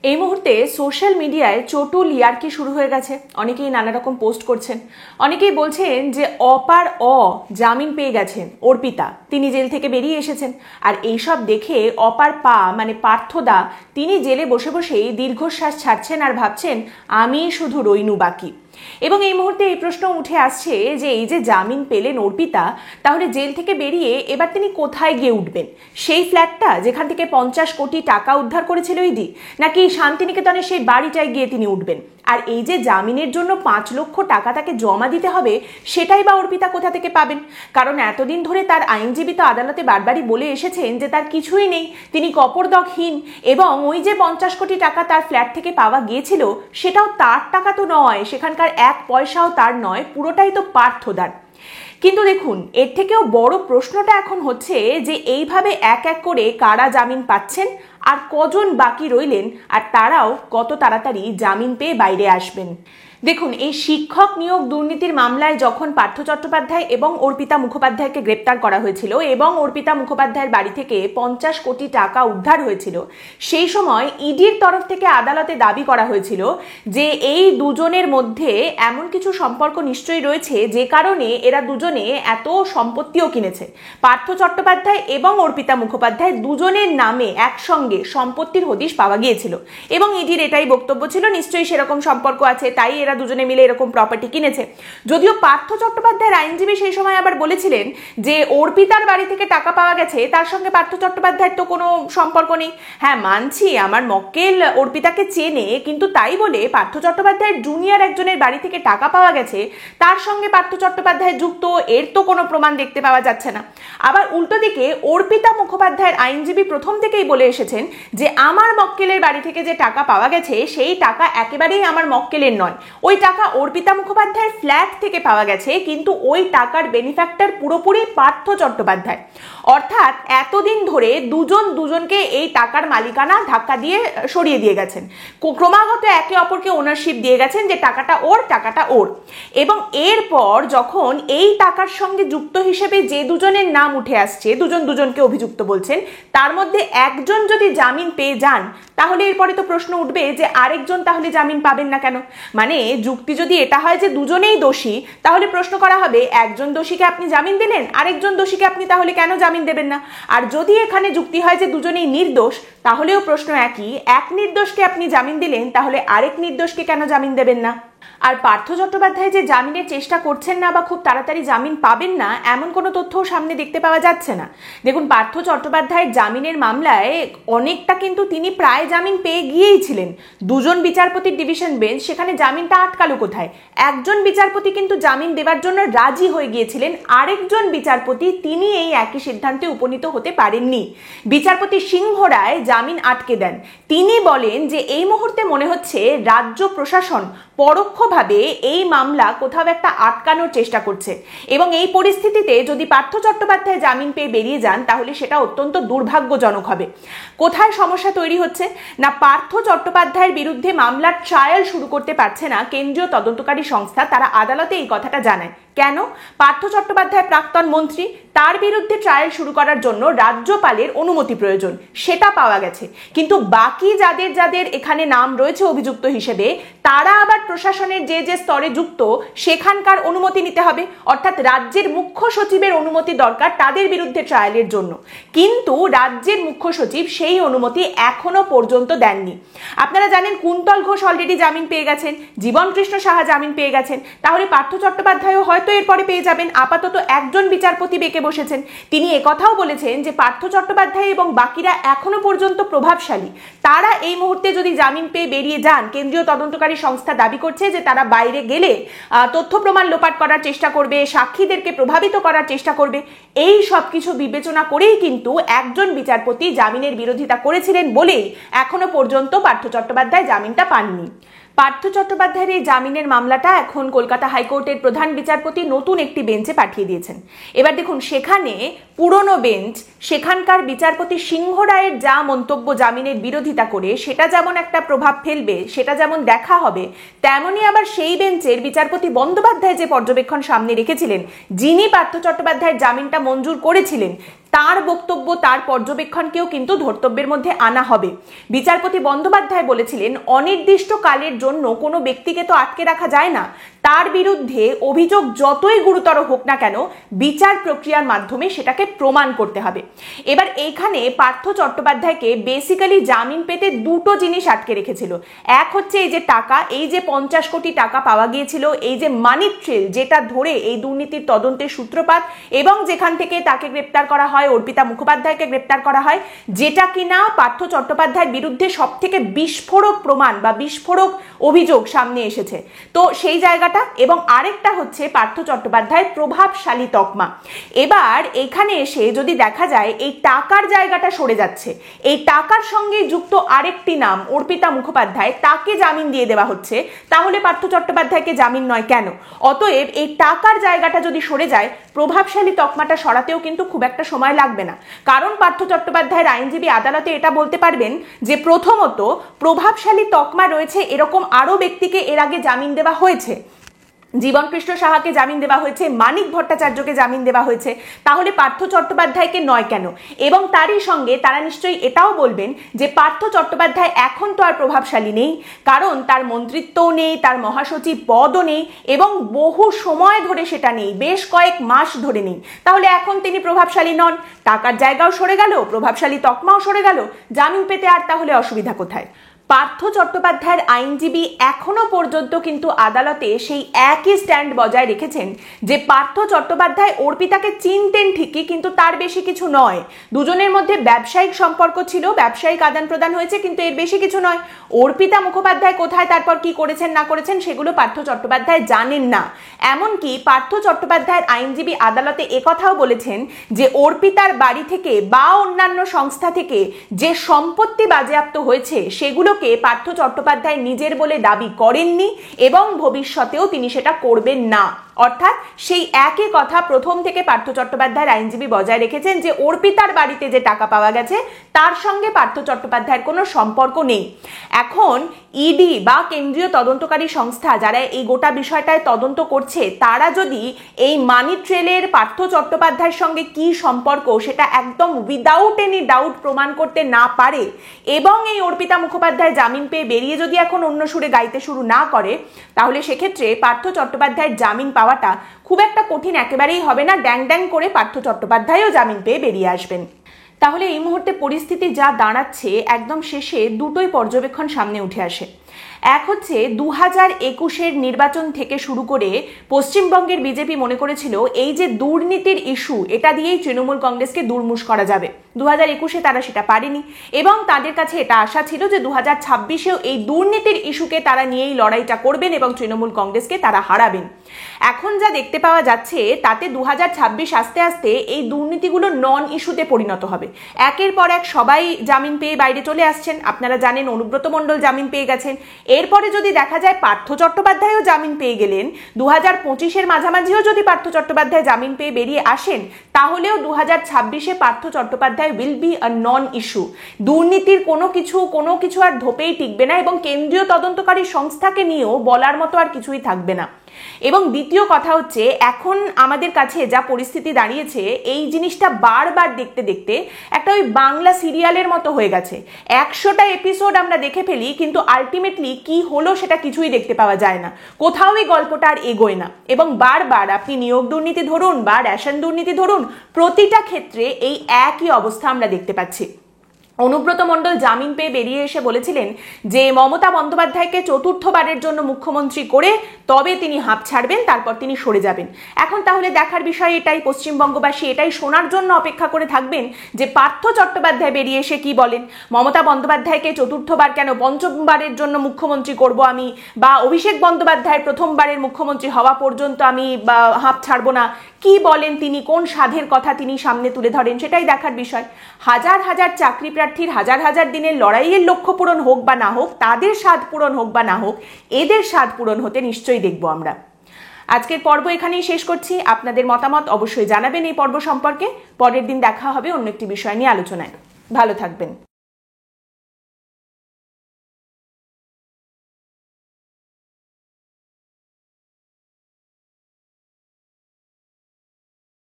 এই মুহূর্তে সোশ্যাল মিডিয়ায় চটুল ইয়ার্কি শুরু হয়ে গেছে। অনেকেই নানা রকম পোস্ট করছেন, অনেকেই বলছেন যে অপার জামিন পেয়ে গেছেন অর্পিতা, তিনি জেল থেকে বেরিয়ে এসেছেন। আর এইসব দেখে অপার মানে পার্থদা, তিনি জেলে বসে বসেই দীর্ঘশ্বাস ছাড়ছেন আর ভাবছেন আমি শুধু রইনু বাকি। এবং এই মুহূর্তে এই প্রশ্ন উঠে আসছে যে এই যে জামিন পেলেন অর্পিতা, তাহলে জেল থেকে বেরিয়ে এবার তিনি কোথায় গিয়ে উঠবেন? সেই ফ্ল্যাটটা যেখান থেকে 50 কোটি টাকা উদ্ধার করেছিল ইডি, নাকি শান্তিনিকেতনের সেই বাড়িটায় গিয়ে তিনি উঠবেন? আর এই যে জামিনের জন্য 5 লক্ষ টাকা তাকে জমা দিতে হবে, সেটাই বা অর্পিতা কোথা থেকে পাবেন? কারণ এতদিন ধরে তার আইনজীবী তো আদালতে বারবারই বলে এসেছেন যে তার কিছুই নেই, তিনি কপরদকহীন, এবং ওই যে 50 কোটি টাকা তার ফ্ল্যাট থেকে পাওয়া গিয়েছিল সেটাও তার টাকা তো নয়, সেখানকার 1 পয়সাও তার নয়, পুরোটাই তো পার্থদার। কিন্তু দেখুন, এর থেকেও বড় প্রশ্নটা এখন হচ্ছে যে এইভাবে এক এক করে কারা জামিন পাচ্ছেন আর কজন বাকি রইলেন, আর তারাও কত তাড়াতাড়ি জামিন পেয়ে বাইরে আসবেন। দেখুন, এই শিক্ষক নিয়োগ দুর্নীতির মামলায় যখন পার্থ চট্টোপাধ্যায় এবং অর্পিতা মুখোপাধ্যায়কে গ্রেপ্তার করা হয়েছিল এবং অর্পিতা মুখোপাধ্যায়ের বাড়ি থেকে 50 কোটি টাকা উদ্ধার হয়েছিল, সেই সময় ইডির তরফ থেকে আদালতে দাবি করা হয়েছিল যে এই দুজনের মধ্যে এমন কিছু সম্পর্ক নিশ্চয়ই রয়েছে যে কারণে এরা দুজনে এত সম্পত্তিও কিনেছে। পার্থ চট্টোপাধ্যায় এবং অর্পিতা মুখোপাধ্যায় দুজনের নামে একসঙ্গে সম্পত্তির হদিশ পাওয়া গিয়েছিল এবং ইডির এটাই বক্তব্য ছিল নিশ্চয়ই সেরকম সম্পর্ক আছে, তাই এরা দুজনে মিলে এরকম প্রপার্টি কিনেছে। যদিও পার্থ চট্টোপাধ্যায়ের আইনজীবী সেই সময় আবার বলেছিলেন যে অর্পিতার বাড়ি থেকে টাকা পাওয়া গেছে, তার সঙ্গে পার্থ চট্টোপাধ্যায়ের তো কোনো সম্পর্ক নেই। হ্যাঁ, মানছি আমার মক্কেল অর্পিতাকে চেনে, কিন্তু তাই বলে পার্থ চট্টোপাধ্যায়ের জুনিয়র একজনের বাড়ি থেকে টাকা পাওয়া গেছে, তার সঙ্গে পার্থ চট্টোপাধ্যায় যুক্ত, এর তো কোনো প্রমাণ দেখতে পাওয়া যাচ্ছে না। আবার উল্টো দিকে অর্পিতা মুখোপাধ্যায়ের আইনজীবী প্রথম থেকেই বলে এসেছেন যে আমার মক্কেলের বাড়ি থেকে যে টাকা পাওয়া গেছে সেই টাকা একেবারেই আমার মক্কেলের নয়, ওই টাকা অর্পিতা মুখোপাধ্যায়ের ফ্ল্যাট থেকে পাওয়া গেছে, কিন্তু ওই টাকার বেনিফ্যাক্টর পুরোপুরি পার্থ চট্টোপাধ্যায়। অর্থাৎ এতদিন ধরে দুজনকে এই টাকার মালিকানা ধাক্কা দিয়ে সরিয়ে দিয়ে গেছেন, ক্রমাগত একে অপরকে ওনারশিপ দিয়ে গেছেন যে টাকাটা ওর। এবং এরপর যখন এই টাকার সঙ্গে যুক্ত হিসেবে যে দুজনের নাম উঠে আসছে, দুজনকে অভিযুক্ত বলছেন, তার মধ্যে একজন যদি জামিন পেয়ে যান, তাহলে এরপরে তো প্রশ্ন উঠবে যে আরেকজন তাহলে জামিন পাবেন না কেন? মানে যুক্তি যদি এটা হয় যে দুজনেই দোষী, তাহলে প্রশ্ন করা হবে একজন দোষীকে আপনি জামিন দিলেন, আরেকজন দোষীকে আপনি তাহলে কেন জামিন দেবেন না? আর যদি এখানে যুক্তি হয় যে দুজনেই নির্দোষ, তাহলেও প্রশ্ন একই, এক নির্দোষকে আপনি জামিন দিলেন, তাহলে আরেক নির্দোষকে কেন জামিন দেবেন না? আর পার্থ চট্টোপাধ্যায় যে জামিনের চেষ্টা করছেন না বা খুব তাড়াতাড়ি জামিন পাবেন না, এমন কোনো তথ্যও সামনে দেখতে পাওয়া যাচ্ছে না। দেখুন, পার্থ চট্টোপাধ্যায়ের জামিনের মামলায় অনেকটা কিন্তু তিনি প্রায় জামিন পেয়ে গিয়েই ছিলেন। দুজন বিচারপতির ডিভিশন বেঞ্চ সেখানে জামিনটা আটকালো কোথায়? একজন বিচারপতি কিন্তু জামিন দেওয়ার জন্য রাজি হয়ে গিয়েছিলেন, আরেকজন বিচারপতি তিনি এই একই সিদ্ধান্তে উপনীত হতে পারেননি। বিচারপতি সিংহ রায় জামিন আটকে দেন। তিনি বলেন যে এই মুহূর্তে মনে হচ্ছে রাজ্য প্রশাসন পরোক্ষভাবে এই মামলা কোথাও একটা আটকানোর চেষ্টা করছে, এবং এই পরিস্থিতিতে যদি পার্থ চট্টোপাধ্যায় জামিন পেয়ে বেরিয়ে যান, তাহলে সেটা অত্যন্ত দুর্ভাগ্যজনক হবে। কোথায় সমস্যা তৈরি হচ্ছে না, পার্থ চট্টোপাধ্যায়ের বিরুদ্ধে মামলার ট্রায়াল শুরু করতে পারছে না কেন্দ্রীয় তদন্তকারী সংস্থা, তারা আদালতে এই কথাটা জানায়। কেন? পার্থ চট্টোপাধ্যায় প্রাক্তন মন্ত্রী, তার বিরুদ্ধে ট্রায়াল শুরু করার জন্য রাজ্যপালের অনুমতি প্রয়োজন, সেটা পাওয়া গেছে। কিন্তু বাকি যাদের এখানে নাম রয়েছে অভিযুক্ত হিসেবে, তারা আবার প্রশাসনের যে স্তরে যুক্ত, সেখানকার অনুমতি নিতে হবে, অর্থাৎ রাজ্যের মুখ্য সচিবের অনুমতি দরকার তাদের বিরুদ্ধে ট্রায়ালের জন্য। কিন্তু রাজ্যের মুখ্য সচিব সেই অনুমতি এখনো পর্যন্ত দেননি। আপনারা জানেন কুন্তল ঘোষ অলরেডি জামিন পেয়ে গেছেন, জীবন কৃষ্ণ সাহা জামিন পেয়ে গেছেন, তাহলে পার্থ চট্টোপাধ্যায়ও হয়তো এরপরে পেয়ে যাবেন। আপাতত একজন বিচারপতি বেঁকে বসেছেন, তিনি একথাও বলেছেন যে পার্থ চট্টোপাধ্যায় এবং বাকিরা এখনো পর্যন্ত প্রভাবশালী, তারা এই মুহূর্তে যদি জামিন পেয়ে বেরিয়ে যান, কেন্দ্রীয় তদন্তকারী সংস্থা দাবি করছে যে তারা বাইরে গেলে তথ্য প্রমাণ লোপাট করার চেষ্টা করবে, সাক্ষীদেরকে প্রভাবিত করার চেষ্টা করবে। এই সব কিছু বিবেচনা করেই কিন্তু একজন বিচারপতি জামিনের বিরোধিতা করেছিলেন বলেই এখনো পর্যন্ত পার্থ চট্টোপাধ্যায় জামিনটা পাননি। পার্থ চট্টোপাধ্যায়ের এই জামিনের মামলাটা এখন কলকাতা হাইকোর্টের প্রধান বিচারপতি নতুন একটি বেঞ্চে পাঠিয়ে দিয়েছেন। এবার দেখুন, সেখানে পুরনো বেঞ্চ, সেখানকার বিচারপতি সিংহ রায়ের যা মন্তব্য জামিনের বিরোধিতা করে, সেটা যেমন একটা প্রভাব ফেলবে, সেটা যেমন দেখা হবে, তেমনি আবার সেই বেঞ্চের বিচারপতি বন্দ্যোপাধ্যায় যে পর্যবেক্ষণ সামনে রেখেছিলেন, যিনি পার্থ চট্টোপাধ্যায়ের জামিনটা মঞ্জুর করেছিলেন, তার বক্তব্য, তার পর্যবেক্ষণকেও কিন্তু ধর্তব্যের মধ্যে আনা হবে। বিচারপতি বন্দ্যোপাধ্যায় বলেছিলেন, অনির্দিষ্টকালের জন্য কোনো ব্যক্তিকে তো আটকে রাখা যায় না, তার বিরুদ্ধে অভিযোগ যতই গুরুতর হোক না কেন বিচার প্রক্রিয়ার মাধ্যমে সেটাকে প্রমাণ করতে হবে। এবার এইখানে পার্থ চট্টোপাধ্যায়কে বেসিক্যালি জামিন পেতে দুটো জিনিস আটকে রেখেছিল। এক হচ্ছে এই যে টাকা, এই যে 50 কোটি টাকা পাওয়া গিয়েছিল, এই যে মানি ট্রেল, যেটা ধরে এই দুর্নীতির তদন্তের সূত্রপাত এবং যেখান থেকে তাকে গ্রেপ্তার করা হয়, অর্পিতা মুখোপাধ্যায়কে গ্রেপ্তার করা হয়, যেটা কিনা পার্থ চট্টোপাধ্যায়ের বিরুদ্ধে সব থেকে বিস্ফোরক প্রমাণ বা বিস্ফোরক অভিযোগ সামনে এসেছে। তো সেই জায়গাটা, এবং আরেকটা হচ্ছে পার্থ চট্টোপাধ্যায়ের প্রভাবশালী তকমা। এবার এখানে এসে যদি দেখা যায় এই টাকার জায়গাটা সরে যাচ্ছে, এই টাকার সঙ্গে যুক্ত আরেকটি নাম অর্পিতা মুখোপাধ্যায়, তাকে জামিন দিয়ে দেওয়া হচ্ছে, তাহলে পার্থ চট্টোপাধ্যায়কে জামিন নয় কেন? অতএব এই টাকার জায়গাটা যদি সরে যায়, প্রভাবশালী তকমাটা সরাতেও কিন্তু খুব একটা সময় লাগবে না। কারণ পার্থ চট্টোপাধ্যায়ের আইনজীবী আদালতে এটা বলতে পারবেন যে প্রথমত প্রভাবশালী তকমা রয়েছে এরকম আরো ব্যক্তিকে এর আগে জামিন দেওয়া হয়েছে। জীবন কৃষ্ণ সাহাকে জামিন দেওয়া হয়েছে, মানিক ভট্টাচার্যকে জামিন দেওয়া হয়েছে, তাহলে পার্থ চট্টোপাধ্যায়কে নয় কেন? এবং তারই সঙ্গে তারা নিশ্চয়ই এটাও বলবেন যে পার্থ চট্টোপাধ্যায় এখন তো আর প্রভাবশালী নেই, কারণ তার মন্ত্রিত্বও নেই, তার মহাসচিব পদও নেই, এবং বহু সময় ধরে সেটা নেই, বেশ কয়েক মাস ধরে নেই। তাহলে এখন তিনি প্রভাবশালী নন, টাকার জায়গাও সরে গেল, প্রভাবশালী তকমাও সরে গেল, জামিন পেতে আর তাহলে অসুবিধা কোথায়? পার্থ চট্টোপাধ্যায়ের আইনজীবী এখনো পর্যন্ত কিন্তু আদালতে সেই একই স্ট্যান্ড বজায় রেখেছেন যে পার্থ চট্টোপাধ্যায় অর্পিতাকে চিনতেন ঠিকই, কিন্তু তার বেশি কিছু নয়। দুজনের মধ্যে ব্যবসায়িক সম্পর্ক ছিল, ব্যবসায়িক আদান প্রদান হয়েছে, কিন্তু এর বেশি কিছু নয়। অর্পিতা মুখোপাধ্যায় কোথায় তারপর কি করেছেন না করেছেন সেগুলো পার্থ চট্টোপাধ্যায় জানেন না। এমনকি পার্থ চট্টোপাধ্যায়ের আইনজীবী আদালতে একথাও বলেছেন যে অর্পিতার বাড়ি থেকে বা অন্যান্য সংস্থা থেকে যে সম্পত্তি বাজেয়াপ্ত হয়েছে সেগুলো পার্থ চট্টোপাধ্যায় নিজের বলে দাবি করেননি এবং ভবিষ্যতেও তিনি সেটা করবেন না। অর্থাৎ সেই একই কথা প্রথম থেকে পার্থ চট্টোপাধ্যায়ের আইনজীবী বজায় রেখেছেন যে অর্পিতার বাড়িতে যে টাকা পাওয়া গেছে তার সঙ্গে পার্থ চট্টোপাধ্যায়ের কোনো সম্পর্ক নেই। এখন ইডি বা কেন্দ্রীয় তদন্তকারী সংস্থা যারা এই গোটা বিষয়টায় তদন্ত করছে, তারা যদি এই মানি ট্রেলের পার্থ চট্টোপাধ্যায়ের সঙ্গে কি সম্পর্ক সেটা একদম উইদাউট এনি ডাউট প্রমাণ করতে না পারে এবং এই অর্পিতা মুখোপাধ্যায় জামিন পেয়ে বেরিয়ে যদি এখন অন্য সুরে গাইতে শুরু না করে, তাহলে সেক্ষেত্রে পার্থ চট্টোপাধ্যায়ের জামিন পাওয়াটা খুব একটা কঠিন একেবারেই হবে না। ড্যাং ড্যাং করে পার্থ চট্টোপাধ্যায়ও জামিন পেয়ে বেরিয়ে আসবেন। তাহলে এই মুহূর্তে পরিস্থিতি যা দাঁড়াচ্ছে, একদম শেষে দুটোই পর্যবেক্ষণ সামনে উঠে আসে। এক হচ্ছে 2021-এর নির্বাচন থেকে শুরু করে পশ্চিমবঙ্গের বিজেপি মনে করেছিল এই যে দুর্নীতির ইস্যু, এটা দিয়েই তৃণমূল কংগ্রেসকে দুর্মুষ করা যাবে। 2021-এ তারা সেটা পারেনি এবং তাদের কাছে এটা আশা ছিল যে 2026-এও এই দুর্নীতির ইস্যুকে তারা নিয়েই লড়াইটা করবেন এবং তৃণমূল কংগ্রেসকে তারা হারাবেন। এখন যা দেখতে পাওয়া যাচ্ছে তাতে 2026 আস্তে আস্তে এই দুর্নীতিগুলো নন ইস্যুতে পরিণত হবে। একের পর এক সবাই জামিন পেয়ে বাইরে চলে আসছেন। আপনারা জানেন অনুব্রত মণ্ডল জামিন পেয়ে গেছেন। এরপরে যদি দেখা যায় পার্থ চট্টোপাধ্যায়ও জামিন পেয়ে গেলেন, 2025-এর মাঝামাঝিও যদি পার্থ চট্টোপাধ্যায় জামিন পেয়ে বেরিয়ে আসেন, তাহলেও 2026-এ Partha Chattopadhyay will be a non issue. দুর্নীতির কোনো কিছু আর ধোপেই টিকবে না এবং কেন্দ্রীয় তদন্তকারী সংস্থাকে নিয়েও বলার মতো আর কিছুই থাকবে না। এবং দ্বিতীয় কথা হচ্ছে, এখন আমাদের কাছে যা পরিস্থিতি দাঁড়িয়েছে, এই জিনিসটা বারবার দেখতে দেখতে একটা ওই বাংলা সিরিয়ালের মতো হয়ে গেছে। 100টা এপিসোড আমরা দেখে ফেলি, কিন্তু আলটিমেটলি কি হলো সেটা কিছুই দেখতে পাওয়া যায় না, কোথাও এই গল্পটা আর এগোয় না। এবং বারবার আপনি নিয়োগ দুর্নীতি ধরুন বা রেশন দুর্নীতি ধরুন, প্রতিটা ক্ষেত্রে এই একই অবস্থা আমরা দেখতে পাচ্ছি। অনুব্রত মণ্ডল জামিন পেয়ে বেরিয়ে এসে বলেছিলেন যে মমতা বন্দ্যোপাধ্যায়কে চতুর্থবারের জন্য মুখ্যমন্ত্রী করে তবে তিনি হাঁপ ছাড়বেন, তারপর তিনি সরে যাবেন। এখন তাহলে দেখার বিষয় এটাই, পশ্চিমবঙ্গবাসী এটাই শোনার জন্য অপেক্ষা করে থাকবেন যে পার্থ চট্টোপাধ্যায় বেরিয়ে এসে কি বলেন। মমতা বন্দ্যোপাধ্যায়কে চতুর্থবার কেন, পঞ্চমবারের জন্য মুখ্যমন্ত্রী করব আমি, বা অভিষেক বন্দ্যোপাধ্যায়ের প্রথমবারের মুখ্যমন্ত্রী হওয়া পর্যন্ত আমি হাঁপ ছাড়বো না, কি বলেন তিনি, কোন সাধের কথা তিনি সামনে তুলে ধরেন, সেটাই দেখার বিষয়। হাজার হাজার চাকরি প্রার্থীর হাজার হাজার দিনের লড়াইয়ের লক্ষ্য পূরণ হোক বা না হোক, তাদের স্বাদ পূরণ হোক বা না হোক, এদের স্বাদ পূরণ হতে নিশ্চয়ই দেখবো আমরা। আজকের পর্ব এখানেই শেষ করছি। আপনাদের মতামত অবশ্যই জানাবেন এই পর্ব সম্পর্কে। পরের দিন দেখা হবে অন্য একটি বিষয় নিয়ে আলোচনায়। ভালো থাকবেন।